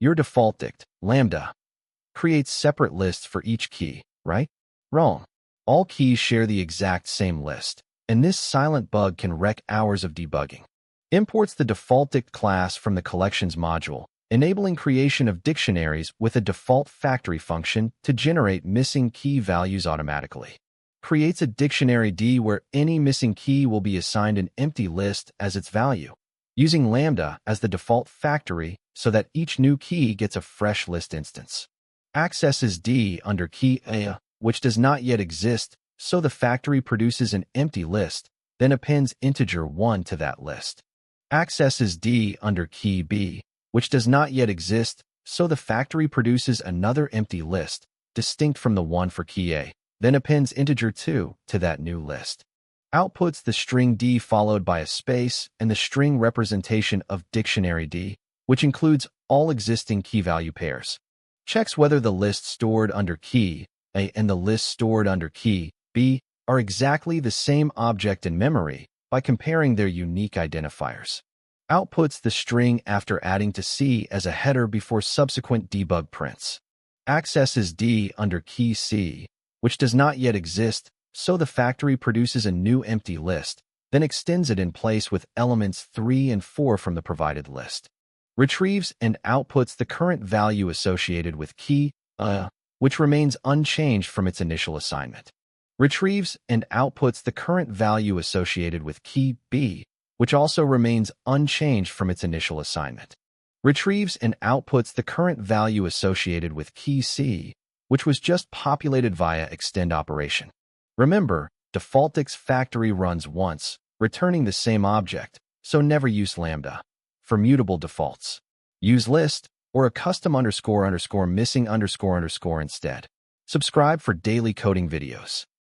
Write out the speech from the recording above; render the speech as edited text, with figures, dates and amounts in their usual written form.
Your defaultdict, lambda, creates separate lists for each key, right? Wrong. All keys share the exact same list, and this silent bug can wreck hours of debugging. Imports the defaultdict class from the collections module, enabling creation of dictionaries with a default factory function to generate missing key values automatically. Creates a dictionary D where any missing key will be assigned an empty list as its value, using lambda as the default factory so that each new key gets a fresh list instance. Accesses D under key A, which does not yet exist, so the factory produces an empty list, then appends integer 1 to that list. Accesses D under key B, which does not yet exist, so the factory produces another empty list, distinct from the one for key A, then appends integer 2 to that new list. Outputs the string D followed by a space and the string representation of dictionary D, which includes all existing key value pairs. Checks whether the list stored under key A and the list stored under key B are exactly the same object in memory by comparing their unique identifiers. Outputs the string after adding to C as a header before subsequent debug prints. Accesses D under key C, which does not yet exist, so the factory produces a new empty list, then extends it in place with elements 3 and 4 from the provided list. Retrieves and outputs the current value associated with key A, which remains unchanged from its initial assignment. Retrieves and outputs the current value associated with key B, which also remains unchanged from its initial assignment. Retrieves and outputs the current value associated with key C, which was just populated via extend operation. Remember, defaultdict's factory runs once, returning the same object, so never use lambda. For mutable defaults, use list or a custom __missing __ instead. Subscribe for daily coding videos.